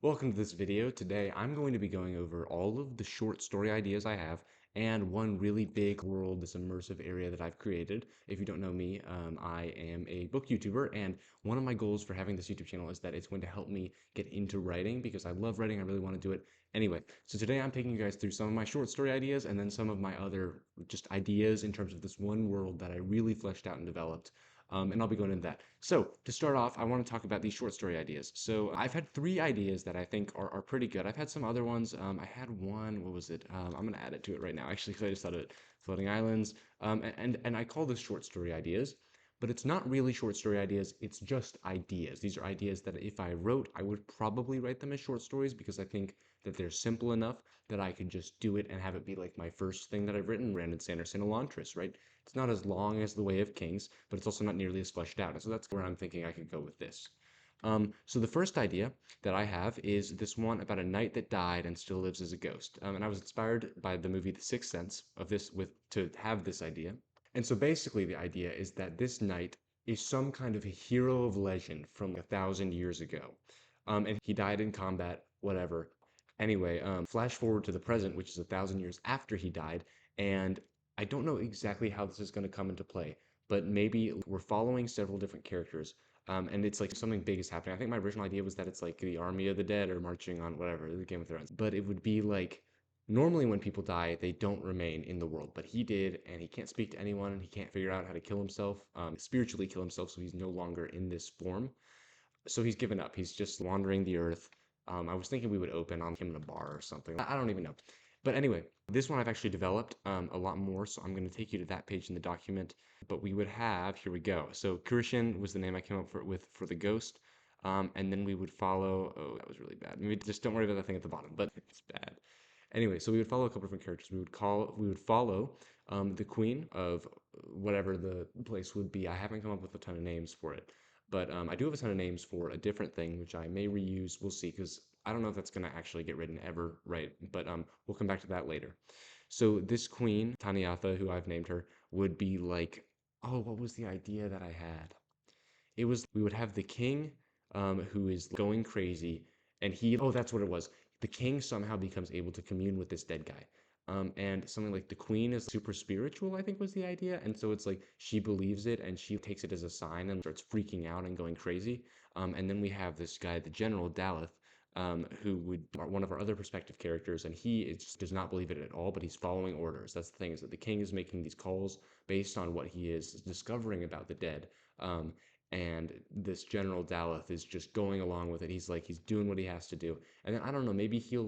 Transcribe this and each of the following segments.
Welcome to this video. Today I'm going to be going over all of the short story ideas I have and one really big world, this immersive area that I've created. If you don't know me, I am a book YouTuber, and one of my goals for having this YouTube channel is that it's going to help me get into writing because I love writing. I really want to do it. Anyway, so today I'm taking you guys through some of my short story ideas and then some of my other just ideas in terms of this one world that I really fleshed out and developed. And I'll be going into that. So to start off, I want to talk about these short story ideas. So I've had three ideas that I think are pretty good. I've had some other ones. I had one, what was it? I'm going to add it to it right now, actually, because I just thought of it. Floating Islands. And I call this short story ideas, but it's not really short story ideas. It's just ideas. These are ideas that if I wrote, I would probably write them as short stories because I think that they're simple enough that I could just do it and have it be like my first thing that I've written, Brandon Sanderson Elantris, right? It's not as long as The Way of Kings, but it's also not nearly as fleshed out. And so that's where I'm thinking I could go with this. So the first idea that I have is this one about a knight that died and still lives as a ghost. And I was inspired by the movie The Sixth Sense of this to have this idea. And so basically the idea is that this knight is some kind of a hero of legend from 1,000 years ago. And he died in combat, whatever. Anyway, flash forward to the present, which is 1,000 years after he died, and I don't know exactly how this is going to come into play, but maybe we're following several different characters, and it's like something big is happening. I think my original idea was that it's like the army of the dead or marching on whatever, the Game of Thrones, but it would be like normally when people die, they don't remain in the world, but he did, and he can't speak to anyone, and he can't figure out how to kill himself, spiritually kill himself, so he's no longer in this form. So he's given up. He's just wandering the earth. I was thinking we would open on him in a bar or something. I don't even know. But anyway, this one I've actually developed a lot more, so I'm going to take you to that page in the document. But we would have, here we go. So Kurishin was the name I came up with for the ghost. And then we would follow, oh, that was really bad. Maybe just don't worry about that thing at the bottom, but it's bad. Anyway, so we would follow a couple different characters. We would follow the queen of whatever the place would be. I haven't come up with a ton of names for it. But I do have a ton of names for a different thing, which I may reuse. We'll see, because I don't know if that's going to actually get written ever, right? But we'll come back to that later. So this queen, Taniatha, who I've named her, would be like, oh, what was the idea that I had? It was we would have the king, who is going crazy, and oh, that's what it was. The king somehow becomes able to commune with this dead guy. And something like the queen is super spiritual, I think was the idea. And so it's like she believes it and she takes it as a sign and starts freaking out and going crazy. And then we have this guy, the General Daleth, who would one of our other perspective characters, and does not believe it at all, but he's following orders. That's the thing, is that the king is making these calls based on what he is discovering about the dead. And this General Daleth is just going along with it. He's doing what he has to do. And then I don't know,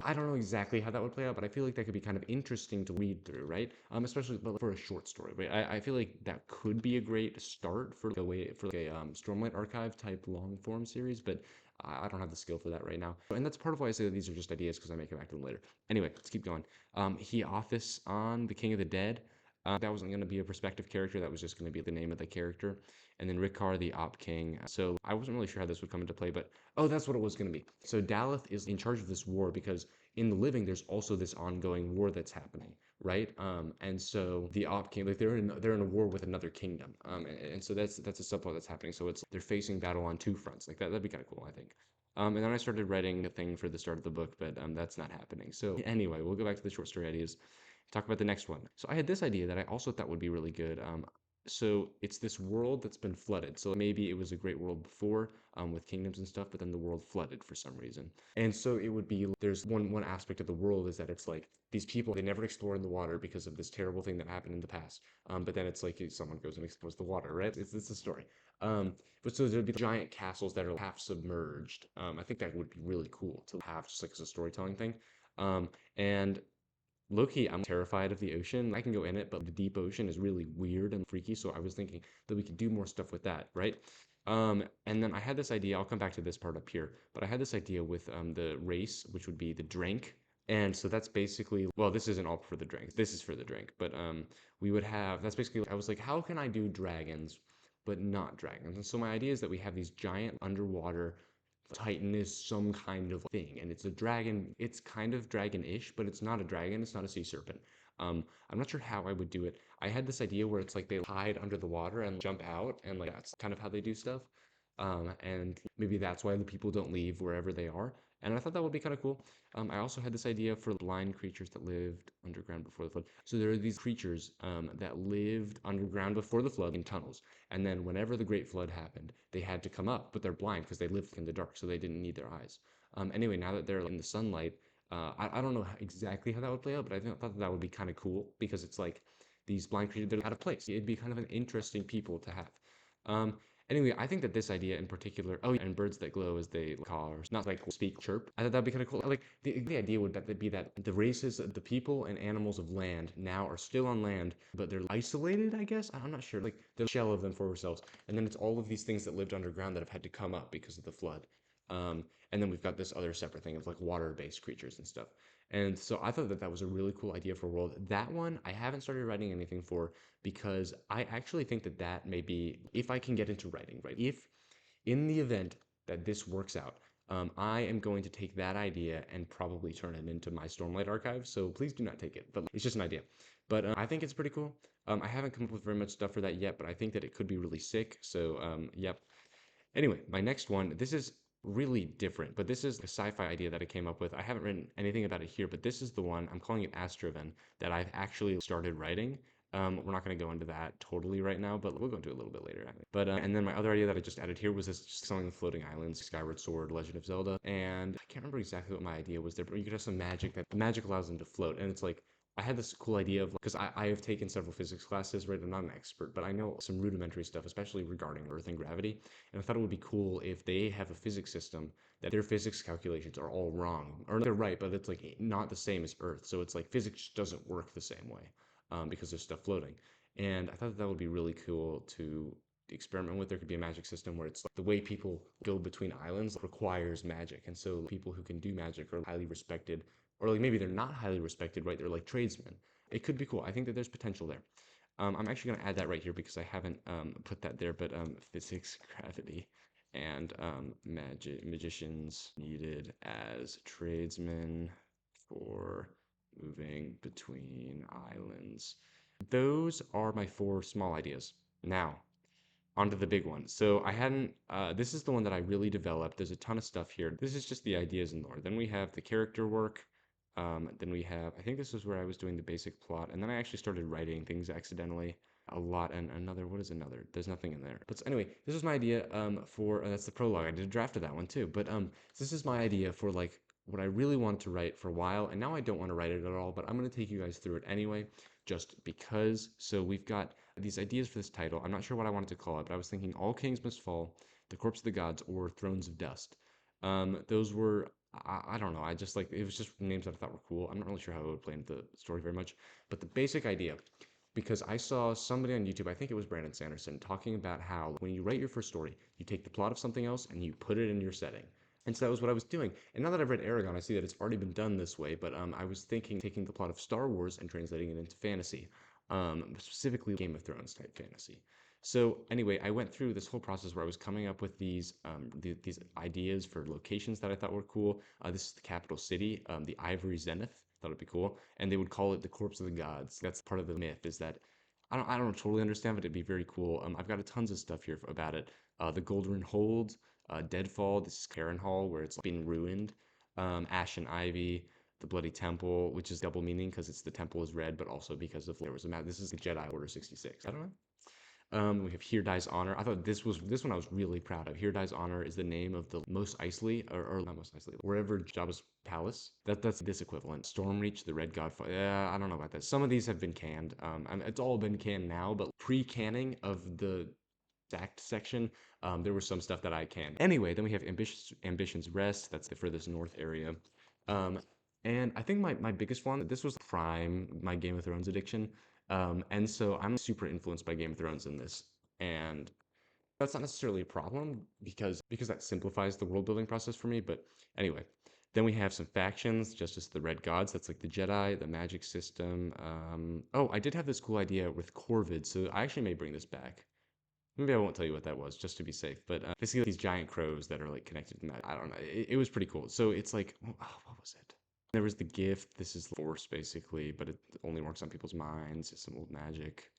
I don't know exactly how that would play out, but I feel like that could be kind of interesting to read through, right? Especially but for a short story, right? I feel like that could be a great start for a Stormlight Archive type long form series, but I don't have the skill for that right now. And that's part of why I say that these are just ideas, because I may come back to them later. Anyway, let's keep going. He office on the King of the Dead. That wasn't going to be a perspective character. That was just going to be the name of the character. And then Rickar, the Op King. So I wasn't really sure how this would come into play, but oh, that's what it was going to be. So Daleth is in charge of this war because in the living, there's also this ongoing war that's happening, right? And so the Op King, like they're in a war with another kingdom. And so that's a subplot that's happening. So it's they're facing battle on two fronts. Like that'd be kind of cool, I think. And then I started writing a thing for the start of the book, but that's not happening. So anyway, we'll go back to the short story ideas. Talk about the next one. So I had this idea that I also thought would be really good. So it's this world that's been flooded. So maybe it was a great world before, with kingdoms and stuff, but then the world flooded for some reason. And so it would be there's one aspect of the world is that it's like these people, they never explore in the water because of this terrible thing that happened in the past. But then it's like someone goes and explores the water, right? It's a story. But so there'd be giant castles that are half submerged. I think that would be really cool to have just like as a storytelling thing. And Low-key, I'm terrified of the ocean. I can go in it, but the deep ocean is really weird and freaky, so I was thinking that we could do more stuff with that, right? And then I had this idea, I'll come back to this part up here, but I had this idea with the race, which would be the Drank. And so that's basically, well, this isn't all for the drink. This is for the drink, but we would have, that's basically, I was like, how can I do dragons, but not dragons? And so my idea is that we have these giant underwater Titan is some kind of thing, and it's a dragon. It's kind of dragon-ish, but it's not a dragon. It's not a sea serpent. I'm not sure how I would do it. I had this idea where it's like they hide under the water and jump out, and like that's kind of how they do stuff. And maybe that's why the people don't leave wherever they are. And I thought that would be kind of cool. I also had this idea for blind creatures that lived underground before the flood. So there are these creatures that lived underground before the flood in tunnels. And then whenever the Great Flood happened, they had to come up, but they're blind because they lived in the dark, so they didn't need their eyes. Anyway, now that they're in the sunlight, I don't know exactly how that would play out, but I thought that would be kind of cool because it's like these blind creatures that are out of place. It'd be kind of an interesting people to have. Um, Anyway, I think that this idea in particular, oh, yeah, and birds that glow as they caw, or not like speak, chirp. I thought that'd be kind of cool. Like the idea would that be that the races, the people and animals of land now are still on land, but they're isolated. I guess I'm not sure. Like the shell of them for ourselves, and then it's all of these things that lived underground that have had to come up because of the flood. And then we've got this other separate thing of like water-based creatures and stuff. And so I thought that that was a really cool idea for a world. That one I haven't started writing anything for because I actually think that that may be, if I can get into writing, right? If in the event that this works out, I am going to take that idea and probably turn it into my Stormlight archive. So please do not take it, but it's just an idea. But I think it's pretty cool. I haven't come up with very much stuff for that yet, but I think that it could be really sick. So yep. Anyway, my next one, this is really different, but this is a sci-fi idea that I came up with. I haven't written anything about it here, but this is the one, I'm calling it Astroven, that I've actually started writing. We're not going to go into that totally right now, but we'll go into it a little bit later. But and then my other idea that I just added here was this selling the floating islands, Skyward Sword, Legend of Zelda, and I can't remember exactly what my idea was there, but you could have some magic that the magic allows them to float, and it's like I had this cool idea of because I have taken several physics classes, right? I'm not an expert, but I know some rudimentary stuff, especially regarding Earth and gravity. And I thought it would be cool if they have a physics system that their physics calculations are all wrong, or they're right, but it's like not the same as Earth. So it's like physics doesn't work the same way because there's stuff floating. And I thought that would be really cool to experiment with. There could be a magic system where it's like the way people go between islands requires magic, and so people who can do magic are highly respected, or like maybe they're not highly respected, right? They're like tradesmen. It could be cool. I think that there's potential there. I'm actually going to add that right here because I haven't put that there, but physics, gravity, and magicians needed as tradesmen for moving between islands. Those are my four small ideas. Now, onto the big one. So I hadn't, this is the one that I really developed. There's a ton of stuff here. This is just the ideas and lore. Then we have the character work. Then we have, I think this is where I was doing the basic plot. And then I actually started writing things accidentally a lot. And another, what is another? There's nothing in there. But anyway, this was my idea for, that's the prologue. I did a draft of that one too. But this is my idea for like what I really wanted to write for a while. And now I don't want to write it at all, but I'm going to take you guys through it anyway, just because. So we've got these ideas for this title. I'm not sure what I wanted to call it, but I was thinking All Kings Must Fall, The Corpse of the Gods, or Thrones of Dust. Those were, I don't know, I just like, it was just names that I thought were cool. I'm not really sure how it would play into the story very much, but the basic idea, because I saw somebody on YouTube, I think it was Brandon Sanderson, talking about how when you write your first story, you take the plot of something else and you put it in your setting. And so that was what I was doing. And now that I've read Aragon, I see that it's already been done this way, but I was thinking taking the plot of Star Wars and translating it into fantasy, specifically Game of Thrones type fantasy. So anyway, I went through this whole process where I was coming up with these ideas for locations that I thought were cool. This is the capital city, the Ivory Zenith. Thought it'd be cool, and they would call it the Corpse of the Gods. That's part of the myth. Is that I don't totally understand, but it'd be very cool. I've got a tons of stuff here about it. The Golden Hold, Deadfall. This is Harrenhal, where it's been ruined. Ash and Ivy, the Bloody Temple, which is double meaning because it's the temple is red, but also because of there was a map. This is the Jedi Order 66. I don't know. We have Here Dies Honor. I thought this one I was really proud of. Here Dies Honor is the name of the Mos Eisley, or not Mos Eisley, wherever Jabba's palace. That's this equivalent. Stormreach, the Red God. Yeah, I don't know about that. Some of these have been canned. It's all been canned now, but pre-canning of the stacked section, there was some stuff that I canned. Anyway, then we have Ambition's Rest. That's the furthest north area. And I think my biggest one, this was Prime, my Game of Thrones addiction. And so I'm super influenced by Game of Thrones in this. And that's not necessarily a problem because that simplifies the world building process for me. But anyway, then we have some factions, Justice of the Red Gods. That's like the Jedi, the magic system. Oh, I did have this cool idea with Corvid, so I actually may bring this back. Maybe I won't tell you what that was, just to be safe. But basically, these giant crows that are like connected to that. I don't know. It was pretty cool. So it's like, oh, what was it? There was the gift. This is the Force, basically, but it only works on people's minds. It's some old magic.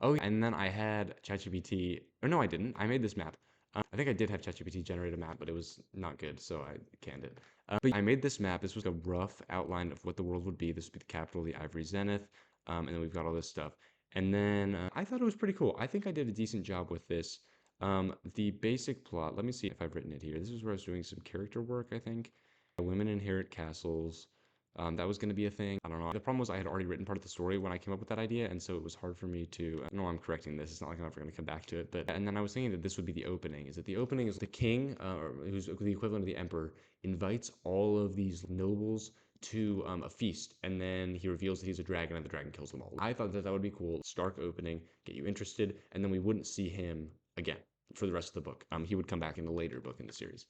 Oh, and then I had ChatGPT, or no, I didn't. I made this map. I think I did have ChatGPT generate a map, but it was not good, so I canned it. But I made this map. This was a rough outline of what the world would be. This would be the capital, the Ivory Zenith, and then we've got all this stuff. And then I thought it was pretty cool. I think I did a decent job with this. The basic plot, let me see if I've written it here. This is where I was doing some character work, I think. Women inherit castles. That was going to be a thing. I don't know. The problem was I had already written part of the story when I came up with that idea, and so it was hard for me to. I know I'm correcting this. It's not like I'm ever going to come back to it. But and then I was thinking that this would be the opening. Is that the opening is the king, who's the equivalent of the emperor, invites all of these nobles to a feast, and then he reveals that he's a dragon, and the dragon kills them all. I thought that that would be cool. Stark opening, get you interested, and then we wouldn't see him again for the rest of the book. He would come back in a later book in the series.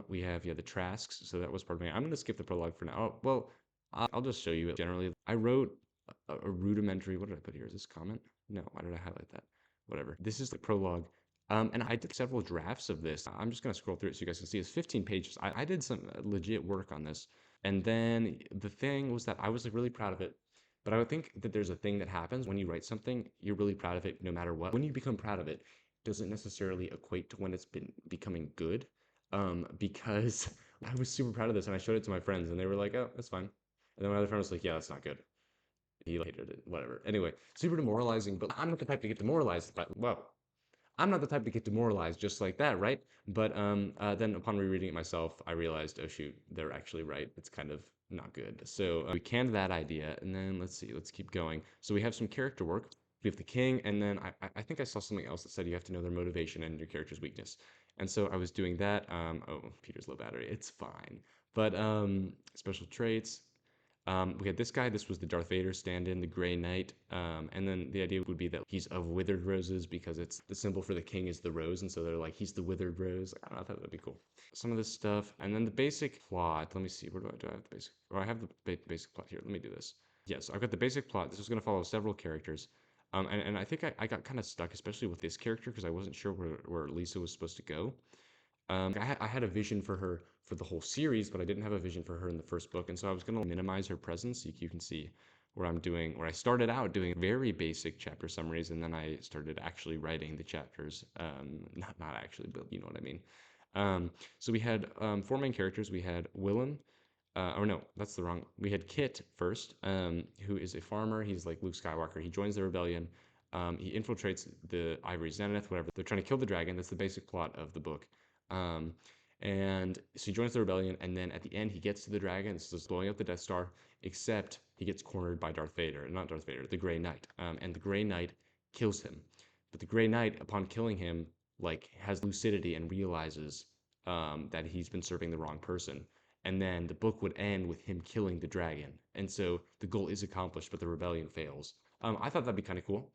We have, yeah, the Trasks, so that was part of me. I'm going to skip the prologue for now. Oh, well, I'll just show you it generally. I wrote a rudimentary, what did I put here? Is this comment? No, why did I highlight that? Whatever. This is the prologue. And I did several drafts of this. I'm just going to scroll through it so you guys can see. It's 15 pages. I did some legit work on this. And then the thing was that I was like really proud of it. But I would think that there's a thing that happens when you write something, you're really proud of it no matter what. When you become proud of it, it doesn't necessarily equate to when it's been becoming good. Because I was super proud of this and I showed it to my friends and they were like, oh, that's fine. And then my other friend was like, yeah, that's not good. He hated it, whatever. Anyway, super demoralizing, but I'm not the type to get demoralized. But, well, I'm not the type to get demoralized just like that, right? But then upon rereading it myself, I realized, oh shoot, they're actually right. It's kind of not good. So we canned that idea, and then let's see, let's keep going. So we have some character work. We have the king, and then I think I saw something else that said you have to know their motivation and your character's weakness. And so I was doing that. Oh, Peter's low battery. It's fine. But special traits. We had this guy. This was the Darth Vader stand-in, the Grey Knight. And then the idea would be that he's of withered roses because it's the symbol for the king is the rose, and so they're like he's the withered rose. I don't know. I thought that'd be cool. Some of this stuff, and then the basic plot. Let me see. Where do I have the basic? Oh, I have the basic plot here. Let me do this. Yes, I've got the basic plot. This is going to follow several characters. And I think I got kind of stuck, especially with this character, because I wasn't sure where Lisa was supposed to go. I had a vision for her for the whole series, but I didn't have a vision for her in the first book, and so I was going to minimize her presence. You can see where I started out doing very basic chapter summaries, and then I started actually writing the chapters. Not actually, but you know what I mean. So we had four main characters. We had Willem. Or no, that's the wrong. We had Kit first, who is a farmer. He's like Luke Skywalker. He joins the rebellion. He infiltrates the Ivory Zenith, whatever. They're trying to kill the dragon. That's the basic plot of the book. Um, and so he joins the rebellion, and then at the end, he gets to the dragon. This is blowing up the Death Star, except he gets cornered by Darth Vader. Not Darth Vader, the Grey Knight. And the Grey Knight kills him. But the Grey Knight, upon killing him, like has lucidity and realizes that he's been serving the wrong person. And then the book would end with him killing the dragon. And so the goal is accomplished, but the rebellion fails. I thought that'd be kind of cool.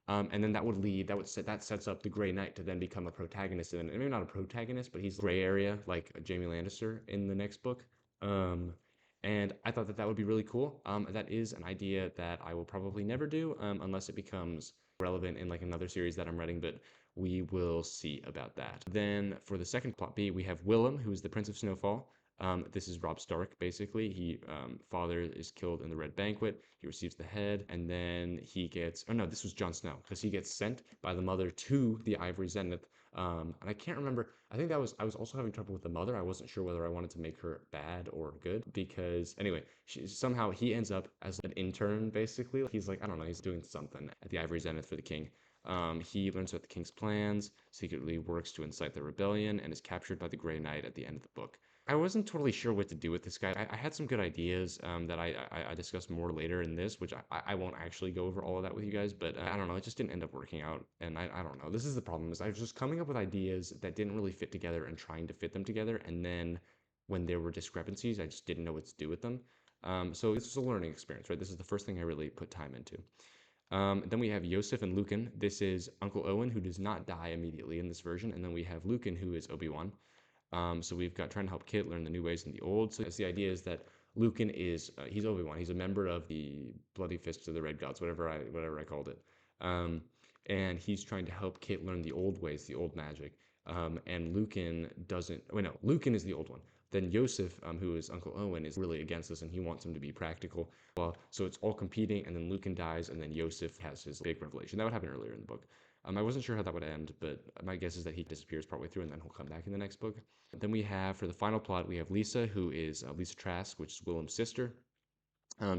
And then that sets up the Grey Knight to then become a protagonist, and maybe not a protagonist, but he's gray area like Jaime Lannister in the next book. And I thought that that would be really cool. That is an idea that I will probably never do unless it becomes relevant in like another series that I'm writing, but we will see about that. Then for the second plot B, we have Willem, who is the Prince of Snowfall. This is Robb Stark, basically. Father is killed in the Red Banquet. He receives the head, and then he gets. Oh no, this was Jon Snow, because he gets sent by the mother to the Ivory Zenith. And I can't remember. I think I was also having trouble with the mother. I wasn't sure whether I wanted to make her bad or good, because anyway, somehow he ends up as an intern, basically. He's like, I don't know, he's doing something at the Ivory Zenith for the king. He learns about the king's plans, secretly works to incite the rebellion, and is captured by the Grey Knight at the end of the book. I wasn't totally sure what to do with this guy. I had some good ideas that I discussed more later in this, which I won't actually go over all of that with you guys, but I don't know, it just didn't end up working out, and I don't know. This is the problem, is I was just coming up with ideas that didn't really fit together and trying to fit them together, and then when there were discrepancies, I just didn't know what to do with them. So this was a learning experience, right? This is the first thing I really put time into. Then we have Yosef and Lucan. This is Uncle Owen, who does not die immediately in this version, and then we have Lucan, who is Obi-Wan. So we've got trying to help Kit learn the new ways and the old. So the idea is that Lucan is he's Obi-Wan. He's a member of the Bloody Fists of the Red Gods, whatever I called it. And he's trying to help Kit learn the old ways, the old magic. And Lucan doesn't. Wait, no, Lucan is the old one. Then Yosef, who is Uncle Owen, is really against this, and he wants him to be practical. Well, so it's all competing, and then Lucan dies, and then Yosef has his big revelation. That would happen earlier in the book. I wasn't sure how that would end, but my guess is that he disappears partway through and then he'll come back in the next book. Then we have, for the final plot, we have Lisa, who is Lisa Trask, which is Willem's sister.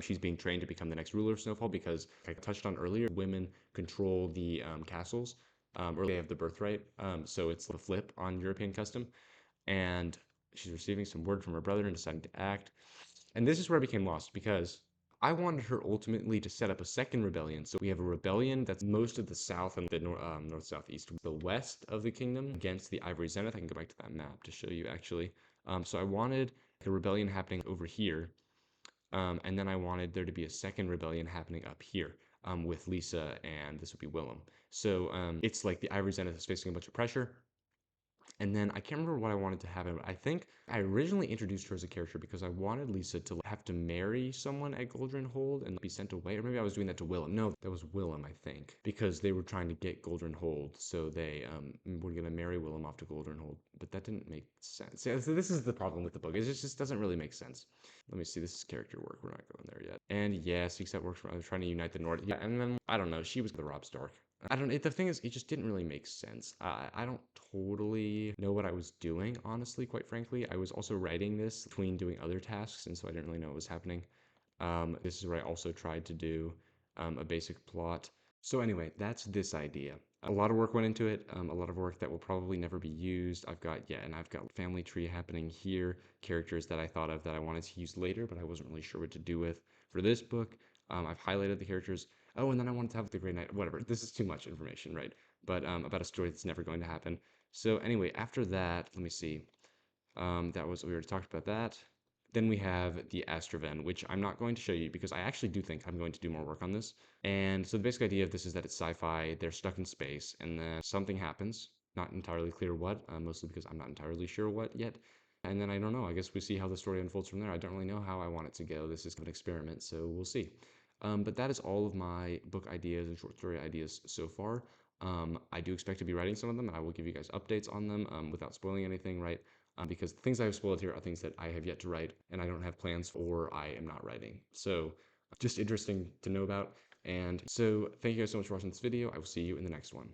She's being trained to become the next ruler of Snowfall because, like I touched on earlier, women control the castles, or they have the birthright. So it's the flip on European custom. And she's receiving some word from her brother and deciding to act. And this is where I became lost because I wanted her ultimately to set up a second rebellion. So we have a rebellion that's most of the south and the north, south, east, the west of the kingdom against the Ivory Zenith. I can go back to that map to show you actually. So I wanted a rebellion happening over here. And then I wanted there to be a second rebellion happening up here with Lisa, and this would be Willem. So it's like the Ivory Zenith is facing a bunch of pressure. And then I can't remember what I wanted to happen. I think I originally introduced her as a character because I wanted Lisa to have to marry someone at Goldren Hold and be sent away. Or maybe I was doing that to Willem. No, that was Willem, I think. Because they were trying to get Goldren Hold. So they were going to marry Willem off to Goldren Hold. But that didn't make sense. Yeah, so this is the problem with the book. It just doesn't really make sense. Let me see. This is character work. We're not going there yet. And yes, that works for I was trying to unite the North. Yeah, and then, I don't know. She was the Robb Stark. I don't know. The thing is, it just didn't really make sense. I don't totally know what I was doing, honestly, quite frankly. I was also writing this between doing other tasks, and so I didn't really know what was happening. This is where I also tried to do a basic plot. So anyway, that's this idea. A lot of work went into it, a lot of work that will probably never be used. I've got family tree happening here, characters that I thought of that I wanted to use later, but I wasn't really sure what to do with for this book. I've highlighted the characters. Oh, and then I wanted to have the Grey Knight, whatever. This is too much information, right? But about a story that's never going to happen. So anyway, after that, let me see. We already talked about that. Then we have the Astraven, which I'm not going to show you because I actually do think I'm going to do more work on this. And so the basic idea of this is that it's sci-fi, they're stuck in space, and then something happens. Not entirely clear what, mostly because I'm not entirely sure what yet. And then I don't know, I guess we see how the story unfolds from there. I don't really know how I want it to go. This is an experiment, so we'll see. But that is all of my book ideas and short story ideas so far. I do expect to be writing some of them, and I will give you guys updates on them without spoiling anything, right? Because the things I have spoiled here are things that I have yet to write, and I don't have plans for, or I am not writing. So just interesting to know about. And so thank you guys so much for watching this video. I will see you in the next one.